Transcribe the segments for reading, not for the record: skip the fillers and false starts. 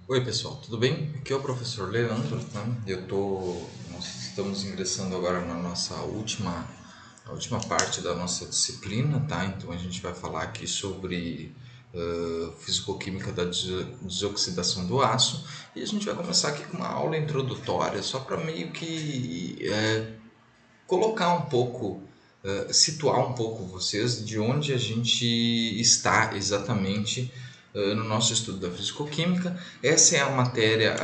Oi pessoal, tudo bem? Aqui é o professor Leandro, tá? Nós estamos ingressando agora na última parte da nossa disciplina, tá? Então a gente vai falar aqui sobre fisicoquímica da desoxidação do aço e a gente vai começar aqui com uma aula introdutória só para meio que colocar um pouco, situar um pouco vocês de onde a gente está exatamente no nosso estudo da fisicoquímica. Essa é a matéria,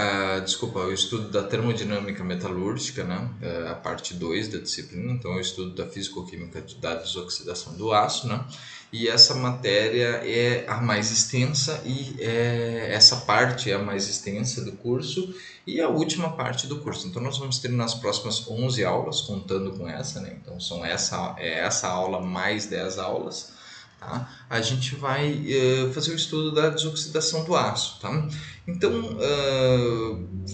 desculpa, o estudo da termodinâmica metalúrgica, né? A parte 2 da disciplina, então é o estudo da fisicoquímica da desoxidação do aço, né? E essa matéria é a mais extensa essa parte é a mais extensa do curso e a última parte do curso. Então nós vamos ter nas próximas 11 aulas, contando com essa, né? Então essa aula mais 10 aulas, tá? A gente vai fazer o estudo da desoxidação do aço, tá? Então,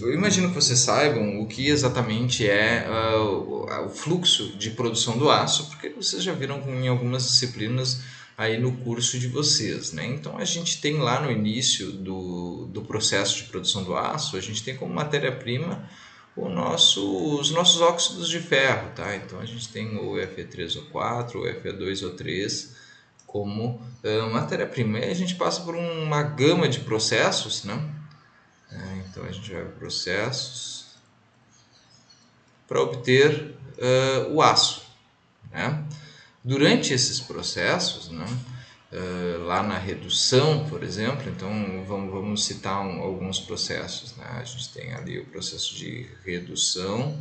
eu imagino que vocês saibam o que exatamente é o fluxo de produção do aço, porque vocês já viram em algumas disciplinas aí no curso de vocês, né? Então a gente tem lá no início do processo de produção do aço, a gente tem como matéria-prima os nossos óxidos de ferro, tá? Então a gente tem o Fe3O4, o Fe2O3 como matéria-prima. E a gente passa por uma gama de processos, né? Então a gente vai para processos para obter o aço, né? Durante esses processos, né, lá na redução, por exemplo, então vamos citar alguns processos. Né? A gente tem ali o processo de redução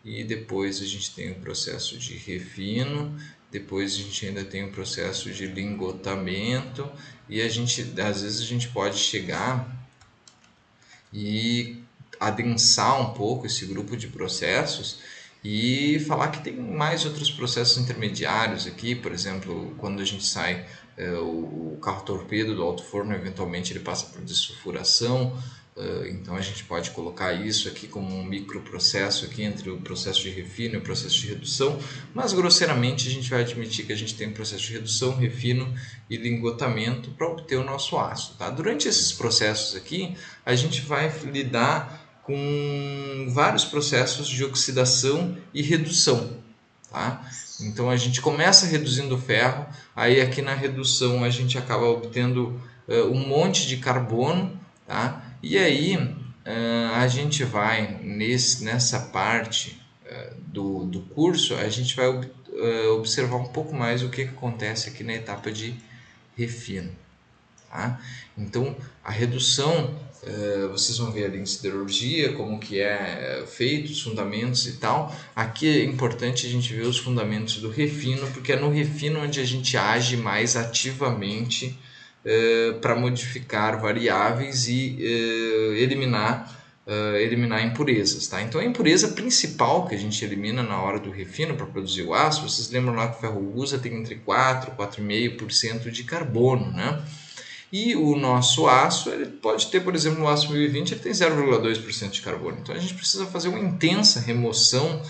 e depois a gente tem o processo de refino, depois a gente ainda tem o processo de lingotamento e às vezes a gente pode chegar e adensar um pouco esse grupo de processos e falar que tem mais outros processos intermediários aqui, por exemplo, quando a gente sai o carro torpedo do alto forno, eventualmente ele passa por desulfuração, então a gente pode colocar isso aqui como um microprocesso aqui entre o processo de refino e o processo de redução, mas grosseiramente a gente vai admitir que a gente tem um processo de redução, refino e lingotamento para obter o nosso aço. Tá? Durante esses processos aqui, a gente vai lidar com vários processos de oxidação e redução. Tá? Então a gente começa reduzindo o ferro, aí aqui na redução a gente acaba obtendo um monte de carbono, tá? E aí a gente vai nessa parte do curso, a gente vai observar um pouco mais o que acontece aqui na etapa de refino. Tá? Então, a redução, vocês vão ver ali em siderurgia como que é feito, os fundamentos e tal. Aqui é importante a gente ver os fundamentos do refino, porque é no refino onde a gente age mais ativamente para modificar variáveis e eliminar impurezas. Tá? Então, a impureza principal que a gente elimina na hora do refino para produzir o aço, vocês lembram lá que o ferro usa tem entre 4 e 4,5% de carbono, né? E o nosso aço, ele pode ter, por exemplo, no aço 1020, ele tem 0,2% de carbono. Então a gente precisa fazer uma intensa remoção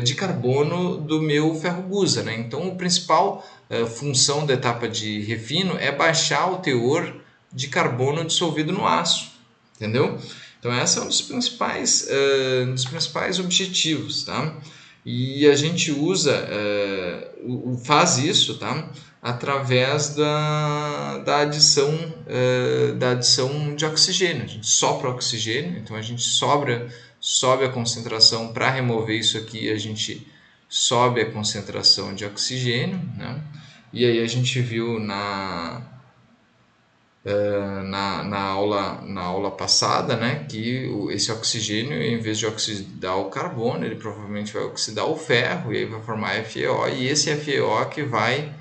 de carbono do meu ferro gusa. Né? Então a principal função da etapa de refino é baixar o teor de carbono dissolvido no aço. Entendeu? Então esse é um dos principais objetivos. Tá? E a gente faz isso, tá? Através da adição de oxigênio. A gente sopra oxigênio, então a gente sobe a concentração. Para remover isso aqui, a gente sobe a concentração de oxigênio, né? E aí a gente viu na aula passada, né, que esse oxigênio, em vez de oxidar o carbono, ele provavelmente vai oxidar o ferro e aí vai formar FeO, e esse FeO que vai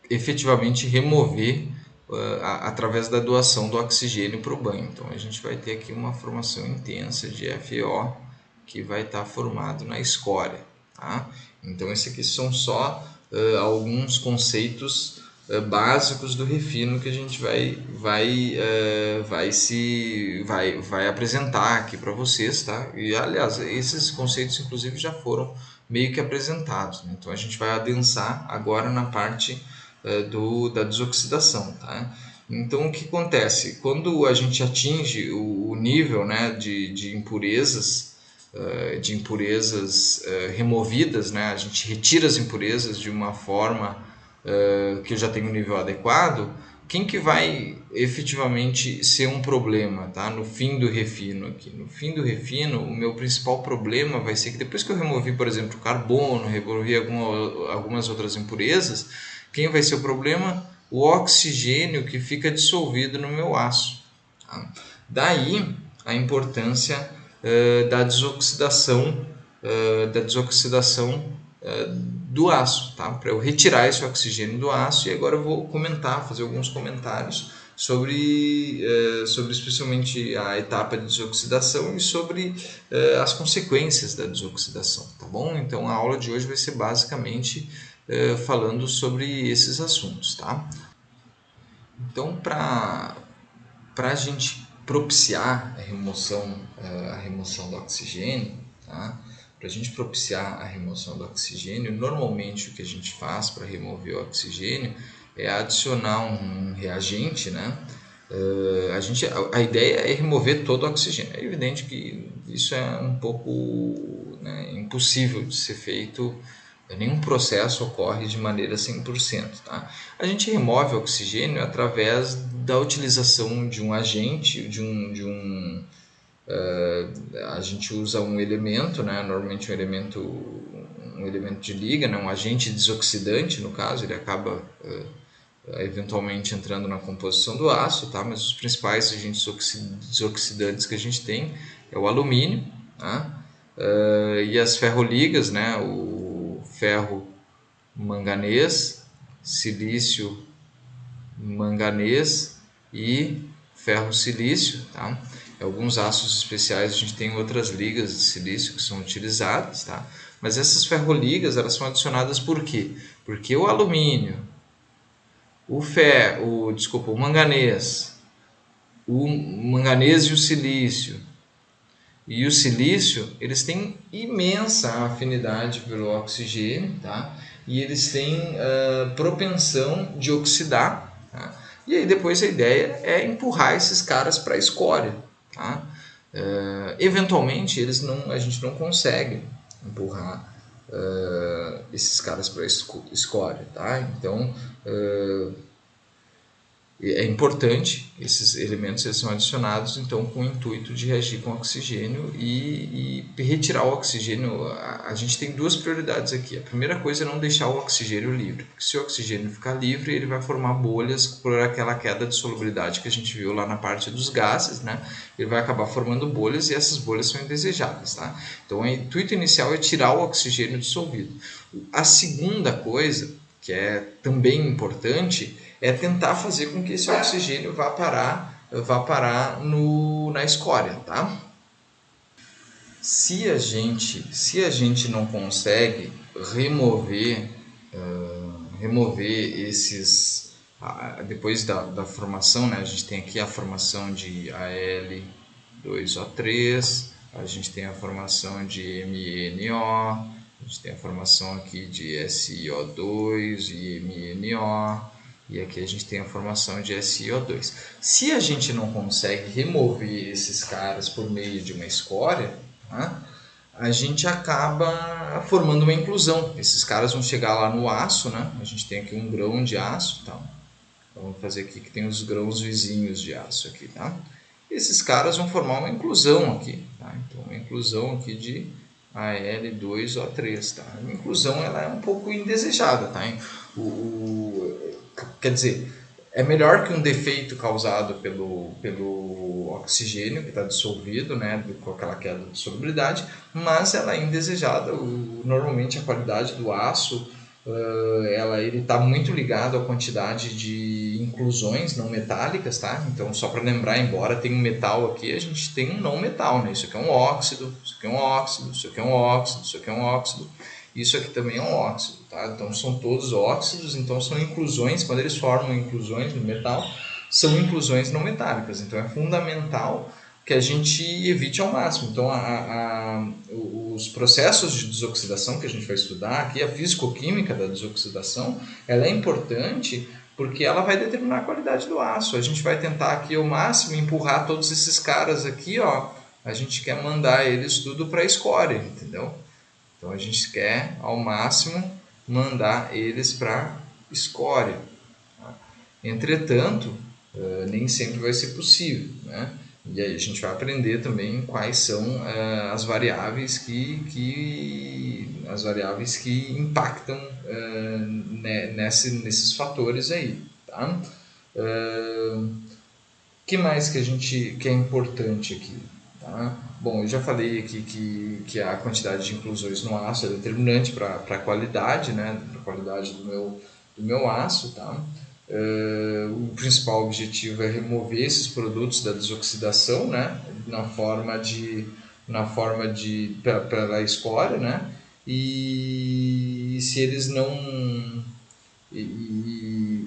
efetivamente remover através da doação do oxigênio para o banho. Então a gente vai ter aqui uma formação intensa de FeO que vai estar formado na escória. Tá? Então esses aqui são só alguns conceitos básicos do refino que a gente vai apresentar aqui para vocês, tá? E aliás, esses conceitos inclusive já foram meio que apresentados, né? Então a gente vai adensar agora na parte da desoxidação, tá? Então, o que acontece? Quando a gente atinge o nível, né, de impurezas, removidas, né, a gente retira as impurezas de uma forma que eu já tenho um nível adequado, quem que vai efetivamente ser um problema, tá? No fim do refino aqui. No fim do refino, o meu principal problema vai ser que depois que eu removi, por exemplo, o carbono, removi algumas outras impurezas, quem vai ser o problema? O oxigênio que fica dissolvido no meu aço. Tá? Daí a importância da desoxidação do aço, tá? Para eu retirar esse oxigênio do aço. E agora eu vou fazer alguns comentários sobre especialmente a etapa de desoxidação e sobre as consequências da desoxidação, tá bom? Então a aula de hoje vai ser basicamente falando sobre esses assuntos, tá? Então, para a gente propiciar a remoção do oxigênio, tá? Para a gente propiciar a remoção do oxigênio, normalmente o que a gente faz para remover o oxigênio é adicionar um reagente, né? A ideia é remover todo o oxigênio. É evidente que isso é um pouco, né, impossível de ser feito. Nenhum processo ocorre de maneira 100%. Tá? A gente remove o oxigênio através da utilização de um agente, a gente usa um elemento, né? Normalmente um elemento de liga, né? Um agente desoxidante, no caso, ele acaba eventualmente entrando na composição do aço, tá? Mas os principais agentes desoxidantes que a gente tem é o alumínio, tá? E as ferroligas, né? O ferro manganês, silício manganês e ferro silício, tá? Alguns aços especiais a gente tem outras ligas de silício que são utilizadas, tá? Mas essas ferroligas elas são adicionadas por quê? Porque o alumínio, o manganês e o silício. E o silício, eles têm imensa afinidade pelo oxigênio, tá? E eles têm propensão de oxidar, tá? E aí depois a ideia é empurrar esses caras para a escória, tá? Eventualmente a gente não consegue empurrar esses caras para a escória, tá? Então é importante, esses elementos eles são adicionados então com o intuito de reagir com oxigênio e retirar o oxigênio. A gente tem duas prioridades aqui. A primeira coisa é não deixar o oxigênio livre, porque se o oxigênio ficar livre ele vai formar bolhas por aquela queda de solubilidade que a gente viu lá na parte dos gases, né? Ele vai acabar formando bolhas e essas bolhas são indesejáveis, tá? Então o intuito inicial é tirar o oxigênio dissolvido. A segunda coisa, que é também importante, é tentar fazer com que esse oxigênio vá parar na escória, tá? Se a gente não consegue remover esses depois da formação, né? A gente tem aqui a formação de Al2O3, a gente tem a formação de MnO, a gente tem a formação aqui de SiO2 e MnO, e aqui a gente tem a formação de SiO2. Se a gente não consegue remover esses caras por meio de uma escória, tá? A gente acaba formando uma inclusão. Esses caras vão chegar lá no aço, né? A gente tem aqui um grão de aço, tá? Então, vamos fazer aqui que tem os grãos vizinhos de aço aqui, tá? Esses caras vão formar uma inclusão aqui, tá? Então, uma inclusão aqui de Al2O3, tá? A inclusão ela é um pouco indesejada, tá? Quer dizer, é melhor que um defeito causado pelo oxigênio que está dissolvido, né, com aquela queda de solubilidade, mas ela é indesejada. Normalmente a qualidade do aço ele está muito ligado à quantidade de inclusões não metálicas, tá? Então, só para lembrar, embora tenha um metal aqui, a gente tem um não metal, né? Isso aqui é um óxido, isso aqui é um óxido, isso aqui é um óxido, isso aqui é um óxido, isso aqui também é um óxido, tá? Então, são todos óxidos, então são inclusões, quando eles formam inclusões no metal, são inclusões não metálicas. Então, é fundamental que a gente evite ao máximo. Então, os processos de desoxidação que a gente vai estudar aqui, a fisicoquímica da desoxidação, ela é importante porque ela vai determinar a qualidade do aço. A gente vai tentar aqui ao máximo empurrar todos esses caras aqui, ó, a gente quer mandar eles tudo para a escória, entendeu? Então a gente quer ao máximo mandar eles para escória. Tá? Entretanto, nem sempre vai ser possível, né? E aí a gente vai aprender também quais são as variáveis que impactam nesses fatores aí, tá? Que mais que é importante aqui? Tá? Bom, eu já falei aqui que a quantidade de inclusões no aço é determinante para a qualidade, né? Para a qualidade do meu aço, tá? O principal objetivo é remover esses produtos da desoxidação, né? Na forma de pela escória, né? E se eles não e,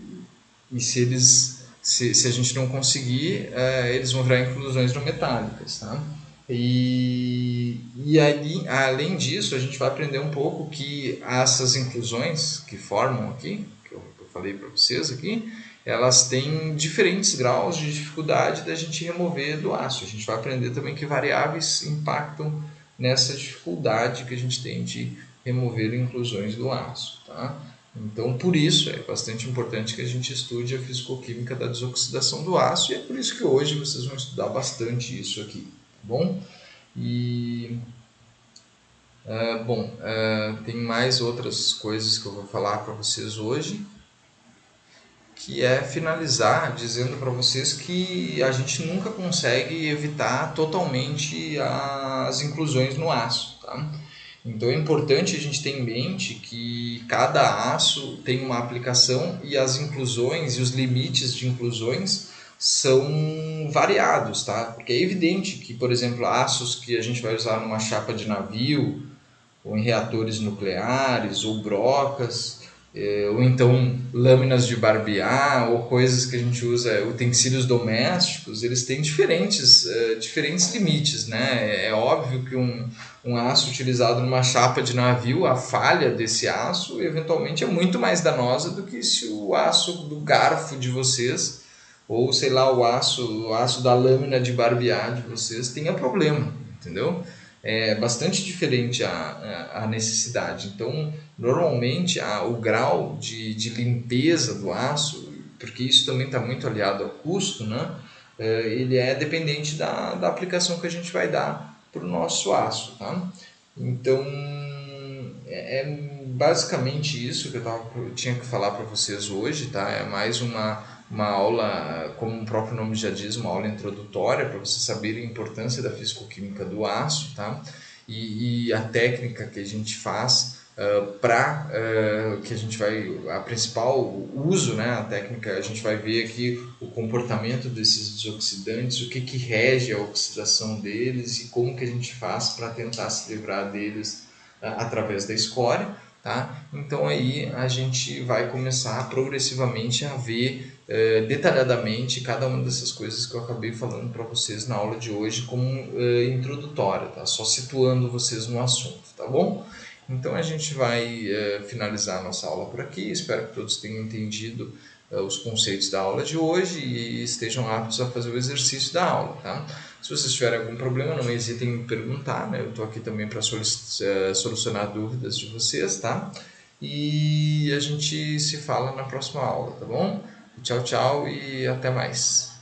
e se a gente não conseguir, eles vão virar inclusões não metálicas, tá? E ali, além disso, a gente vai aprender um pouco que essas inclusões que formam aqui, que eu falei para vocês aqui, elas têm diferentes graus de dificuldade da gente remover do aço. A gente vai aprender também que variáveis impactam nessa dificuldade que a gente tem de remover inclusões do aço, tá? Então, por isso, é bastante importante que a gente estude a fisicoquímica da desoxidação do aço, e é por isso que hoje vocês vão estudar bastante isso aqui, tá bom? E, tem mais outras coisas que eu vou falar para vocês hoje, que é finalizar dizendo para vocês que a gente nunca consegue evitar totalmente as inclusões no aço, tá? Então é importante a gente ter em mente que cada aço tem uma aplicação e as inclusões e os limites de inclusões são variados, tá? Porque é evidente que, por exemplo, aços que a gente vai usar numa chapa de navio, ou em reatores nucleares, ou brocas, ou então lâminas de barbear, ou coisas que a gente usa, utensílios domésticos, eles têm diferentes limites, né? É óbvio que um aço utilizado numa chapa de navio, a falha desse aço eventualmente é muito mais danosa do que se o aço do garfo de vocês, ou sei lá, o aço da lâmina de barbear de vocês tenha problema, entendeu? É bastante diferente a necessidade. Então, normalmente, o grau de limpeza do aço, porque isso também está muito aliado ao custo, né? Ele é dependente da aplicação que a gente vai dar para o nosso aço. Tá? Então, é basicamente isso que eu tinha que falar para vocês hoje. Tá? É mais uma aula, como o próprio nome já diz, uma aula introdutória para vocês saberem a importância da fisicoquímica do aço, tá? E a técnica que a gente faz que a gente vai, a principal uso, né, a técnica, a gente vai ver aqui o comportamento desses desoxidantes, o que rege a oxidação deles e como que a gente faz para tentar se livrar deles através da escória. Tá? Então aí a gente vai começar progressivamente a ver detalhadamente cada uma dessas coisas que eu acabei falando para vocês na aula de hoje como introdutória, tá? Só situando vocês no assunto, tá bom? Então a gente vai finalizar a nossa aula por aqui, espero que todos tenham entendido os conceitos da aula de hoje e estejam aptos a fazer o exercício da aula, tá? Se vocês tiverem algum problema, não hesitem em me perguntar, né? Eu estou aqui também para solucionar dúvidas de vocês, tá? E a gente se fala na próxima aula, tá bom? Tchau, tchau e até mais.